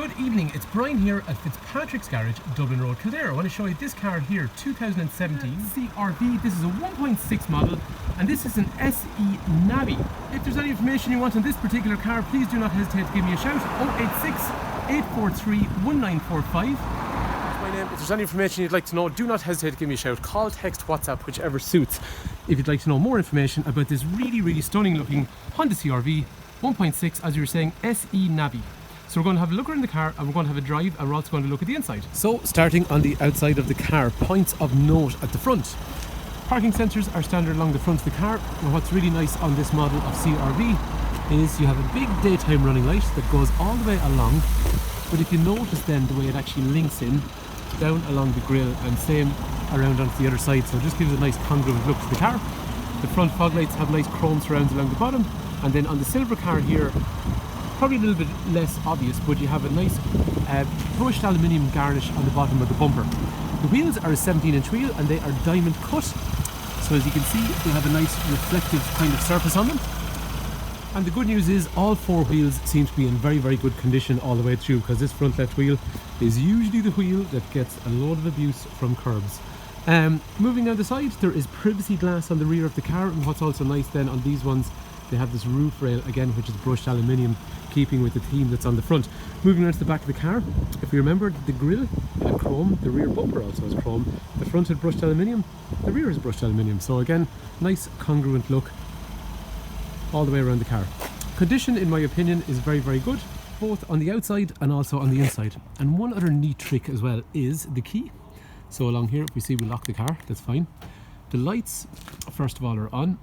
Good evening, it's Brian here at Fitzpatrick's Garage, Dublin Road, Kildare. I want to show you this car here, 2017 CRV. This is a 1.6 model and this is an SEi-NAVi. If there's any information you want on this particular car, please do not hesitate to give me a shout. 086-843-1945. My name. If there's any information you'd like to know, do not hesitate to give me a shout. Call, text, WhatsApp, whichever suits. If you'd like to know more information about this really stunning looking Honda CRV 1.6, as you were saying, SEi-NAVi. So we're going to have a look around the car and we're going to have a drive and we're also going to look at the inside. So starting on the outside of the car, points of note at the front. Parking sensors are standard along the front of the car. And what's really nice on this model of CRV is you have a big daytime running light that goes all the way along. But if you notice then the way it actually links in down along the grille and same around onto the other side, so it just gives a nice congruent look to the car. The front fog lights have nice chrome surrounds along the bottom, and then on the silver car here, probably a little bit less obvious, but you have a nice brushed aluminium garnish on the bottom of the bumper. The wheels are a 17-inch wheel and they are diamond cut, so as you can see they have a nice reflective kind of surface on them. And the good news is all four wheels seem to be in very good condition all the way through, because this front left wheel is usually the wheel that gets a load of abuse from curbs. Moving down the side, there is privacy glass on the rear of the car, and what's also nice then on these ones, they have this roof rail again which is brushed aluminium, keeping with the theme that's on the front. Moving on to the back of the car, if you remember, the grille had chrome, the rear bumper also has chrome, the front had brushed aluminium, the rear is brushed aluminium, so again, nice congruent look all the way around the car. Condition, in my opinion, is very good, both on the outside and also on the inside. And one other neat trick as well is the key. So along here, if we see we lock the car, that's fine. The lights, first of all, are on.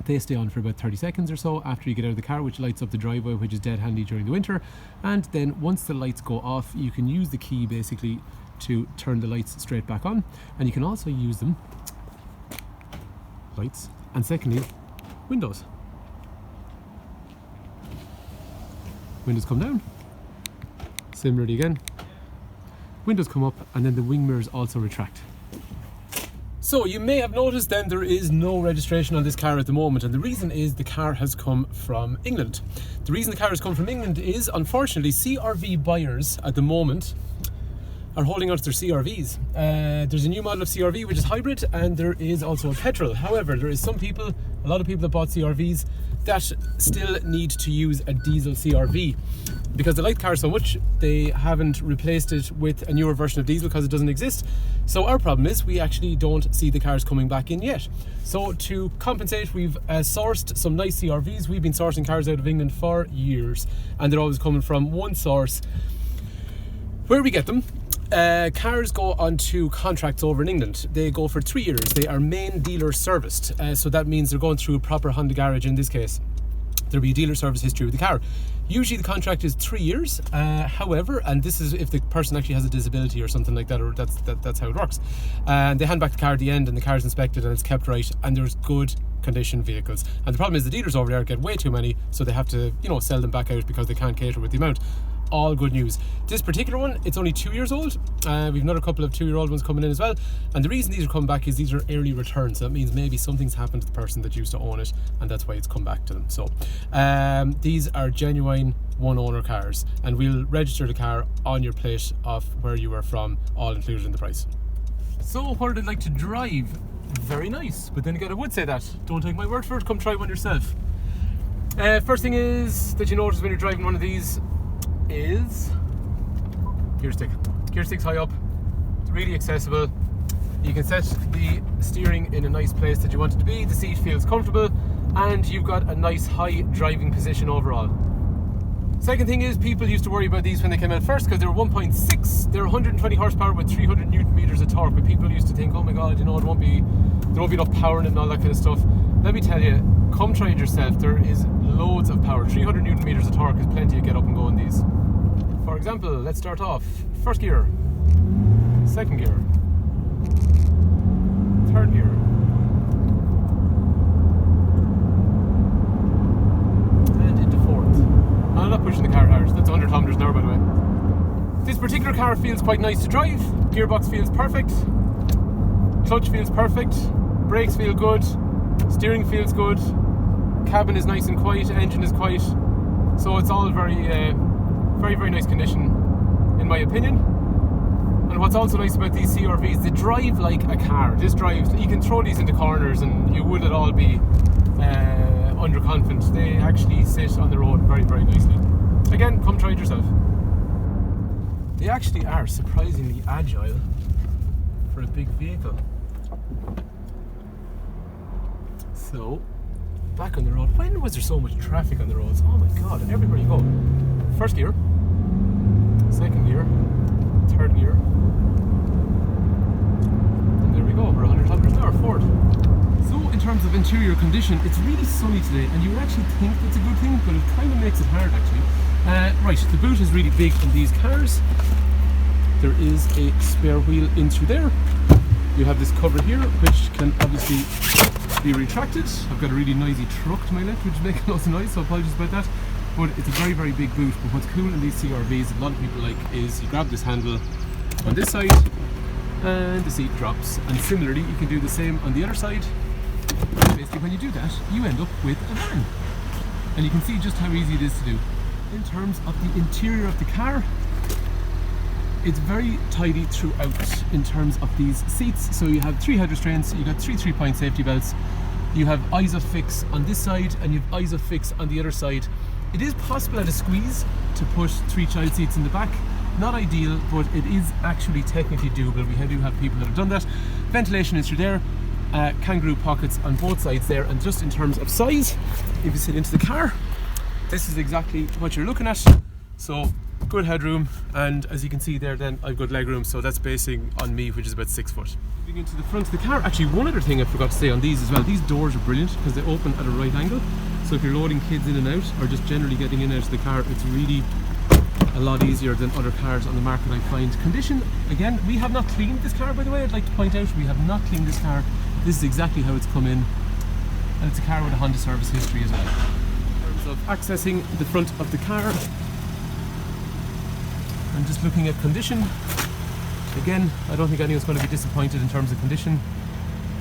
They stay on for about 30 seconds or so after you get out of the car, which lights up the driveway, which is dead handy during the winter. And then once the lights go off, you can use the key basically to turn the lights straight back on. And you can also use them, lights, and secondly, windows. Windows come down, similarly again, windows come up, and then the wing mirrors also retract. So you may have noticed then there is no registration on this car at the moment, and the reason is the car has come from England. The reason the car has come from England is, unfortunately, CRV buyers at the moment are holding on to their CRVs. There's a new model of CRV which is hybrid, and there is also a petrol. However, there is some people, a lot of people that bought CRVs that still need to use a diesel CRV because they like the car so much they haven't replaced it with a newer version of diesel because it doesn't exist. So our problem is we actually don't see the cars coming back in yet. So to compensate, we've sourced some nice CRVs. We've been sourcing cars out of England for years and they're always coming from one source. Where we get them, cars go onto contracts over in England. They go for 3 years. They are main dealer serviced, so that means they're going through a proper Honda garage in this case. There'll be a dealer service history with the car. Usually the contract is 3 years, however, and this is if the person actually has a disability or something like that, or that's how it works. And they hand back the car at the end and the car's inspected and it's kept right, and there's good condition vehicles. And the problem is the dealers over there get way too many, so they have to, sell them back out because they can't cater with the amount. All good news. This particular one, it's only 2 years old. We've another couple of 2-year-old ones coming in as well. And the reason these are coming back is these are early returns. So that means maybe something's happened to the person that used to own it, and that's why it's come back to them. So these are genuine one-owner cars, and we'll register the car on your plate of where you are from, all included in the price. So what I'd like to drive, very nice. But then again, I would say that. Don't take my word for it. Come try one yourself. First thing is that you notice when you're driving one of these is gear stick. Gear stick's high up, it's really accessible. You can set the steering in a nice place that you want it to be, the seat feels comfortable, and you've got a nice high driving position overall. Second thing is, people used to worry about these when they came out first because they were 1.6, they're 120 horsepower with 300 newton meters of torque, but people used to think, oh my god, there won't be enough power in it and all that kind of stuff. Let me tell you, come try it yourself. There is loads of power. 300 newton meters of torque is plenty to get up and go in these. For example, let's start off. First gear, second gear, third gear, and into fourth. I'm not pushing the car hard. That's 100 kilometers an hour, by the way. This particular car feels quite nice to drive. Gearbox feels perfect. Clutch feels perfect. Brakes feel good. Steering feels good. Cabin is nice and quiet. Engine is quiet. So it's all very nice condition. in my opinion. And what's also nice about these CRVs, they drive like a car. This drives, you can throw these into corners and you wouldn't at all be underconfident. They actually sit on the road very, very nicely. Again, come try it yourself. They actually are surprisingly agile for a big vehicle. So, back on the road. When was there so much traffic on the roads? Oh my god, everywhere you go. First gear, second gear, third gear. And there we go, we're 100 kilometers an hour forward. So in terms of interior condition, it's really sunny today, and you would actually think that's a good thing, but it kind of makes it hard actually. Right, the boot is really big in these cars. There is a spare wheel in through there. You have this cover here, which can obviously be retracted. I've got a really noisy truck to my left, which is making lots of noise, so apologies about that. But it's a very, very big boot. But what's cool in these CRVs, a lot of people like, is you grab this handle on this side, and the seat drops. And similarly, you can do the same on the other side. Basically, when you do that, you end up with a van. And you can see just how easy it is to do. In terms of the interior of the car, it's very tidy throughout in terms of these seats. So you have 3 head restraints, you got 3 3-point safety belts, you have ISOFIX on this side and you have ISOFIX on the other side. It is possible at a squeeze to put 3 child seats in the back. Not ideal, but it is actually technically doable. We do have people that have done that. Ventilation is through there, kangaroo pockets on both sides there, and just in terms of size, if you sit into the car, this is exactly what you're looking at. So good headroom, and as you can see there, then I've got leg room, so that's basing on me, which is about 6 foot. Moving into the front of the car, actually one other thing I forgot to say on these as well, these doors are brilliant because they open at a right angle. So if you're loading kids in and out, or just generally getting in and out of the car, it's really a lot easier than other cars on the market, I find. Condition, again, we have not cleaned this car, by the way. I'd like to point out, we have not cleaned this car. This is exactly how it's come in, and it's a car with a Honda service history as well. In terms of accessing the front of the car, I'm just looking at condition. Again, I don't think anyone's going to be disappointed in terms of condition,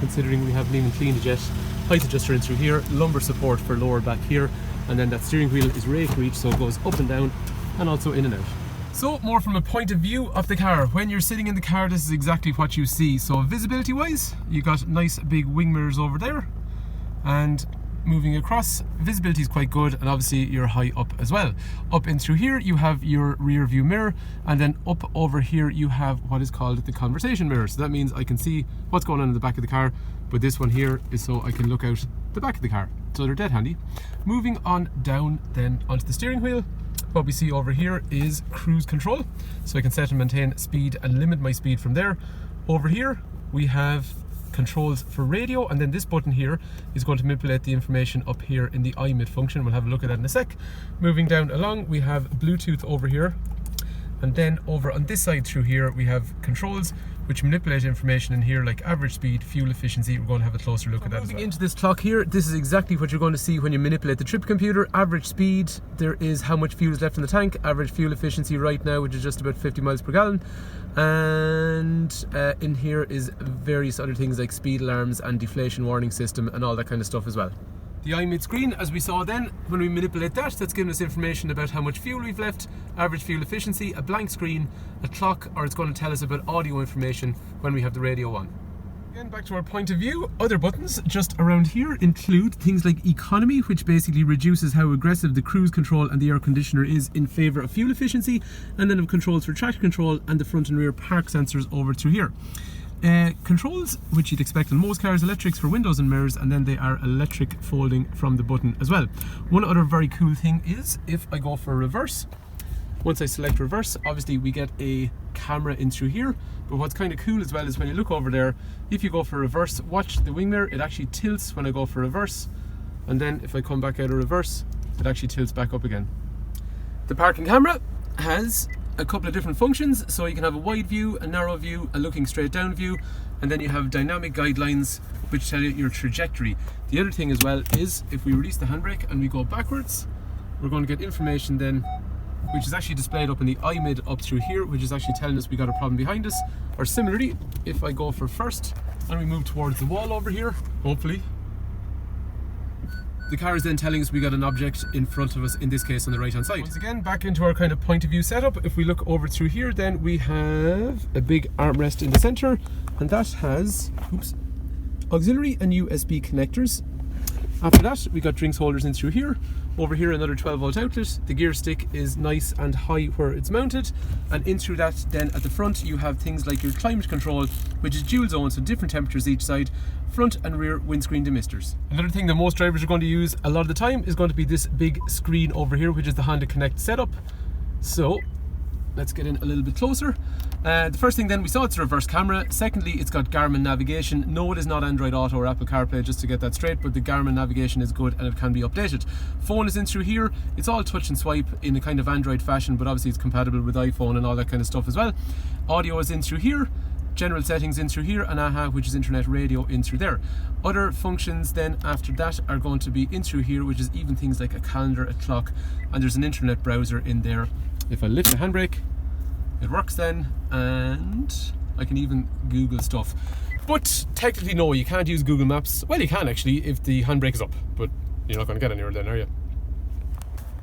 considering we haven't even cleaned it yet. Height adjuster in through here, lumbar support for lower back here, and then that steering wheel is rake reach, so it goes up and down and also in and out. So more from a point of view of the car, when you're sitting in the car, this is exactly what you see. So visibility wise, you got nice big wing mirrors over there, and moving across, visibility is quite good, and obviously you're high up as well. Up in through here you have your rear view mirror, and then up over here you have what is called the conversation mirror. So that means I can see what's going on in the back of the car, but this one here is so I can look out the back of the car. So they're dead handy. Moving on down then onto the steering wheel, what we see over here is cruise control. So I can set and maintain speed and limit my speed from there. Over here we have controls for radio, and then this button here is going to manipulate the information up here in the iMid function. We'll have a look at that in a sec. Moving down along, we have Bluetooth over here, and then over on this side through here we have controls which manipulate information in here, like average speed, fuel efficiency. We're going to have a closer look at that. Moving into this clock here, this is exactly what you're going to see when you manipulate the trip computer. Average speed, there is how much fuel is left in the tank. Average fuel efficiency right now, which is just about 50 miles per gallon. And in here is various other things like speed alarms and deflation warning system and all that kind of stuff as well. The iMid screen, as we saw then, when we manipulate that, that's giving us information about how much fuel we've left, average fuel efficiency, a blank screen, a clock, or it's going to tell us about audio information when we have the radio on. Again, back to our point of view, other buttons just around here include things like economy, which basically reduces how aggressive the cruise control and the air conditioner is in favour of fuel efficiency, and then have controls for traction control and the front and rear park sensors over through here. Controls, which you'd expect on most cars, electrics for windows and mirrors, and then they are electric folding from the button as well. One other very cool thing is if I go for reverse, once I select reverse, obviously we get a camera in through here, but what's kind of cool as well is when you look over there, if you go for reverse, watch the wing mirror, it actually tilts when I go for reverse, and then if I come back out of reverse, it actually tilts back up again. The parking camera has a couple of different functions, so you can have a wide view, a narrow view, a looking straight down view, and then you have dynamic guidelines which tell you your trajectory. The other thing as well is if we release the handbrake and we go backwards, we're going to get information then which is actually displayed up in the iMid up through here, which is actually telling us we got a problem behind us. Or similarly, if I go for first and we move towards the wall over here, hopefully the car is then telling us we got an object in front of us, in this case on the right hand side. Once again, back into our kind of point of view setup. If we look over through here, then we have a big armrest in the center, and that has auxiliary and USB connectors. After that, we got drinks holders in through here. Over here, another 12-volt outlet. The gear stick is nice and high where it's mounted. And in through that, then at the front, you have things like your climate control, which is dual zone, so different temperatures each side, front and rear windscreen demisters. Another thing that most drivers are going to use a lot of the time is going to be this big screen over here, which is the Honda Connect setup. So let's get in a little bit closer. The first thing then, we saw it's a reverse camera. Secondly, it's got Garmin Navigation. No, it is not Android Auto or Apple CarPlay, just to get that straight, but the Garmin Navigation is good and it can be updated. Phone is in through here. It's all touch and swipe in a kind of Android fashion, but obviously it's compatible with iPhone and all that kind of stuff as well. Audio is in through here. General settings in through here, and AHA, which is internet radio, in through there. Other functions then after that are going to be in through here, which is even things like a calendar, a clock, and there's an internet browser in there. If I lift the handbrake, it works then, and I can even Google stuff. But technically no, you can't use Google Maps. Well, you can actually if the handbrake is up, but you're not going to get anywhere then, are you?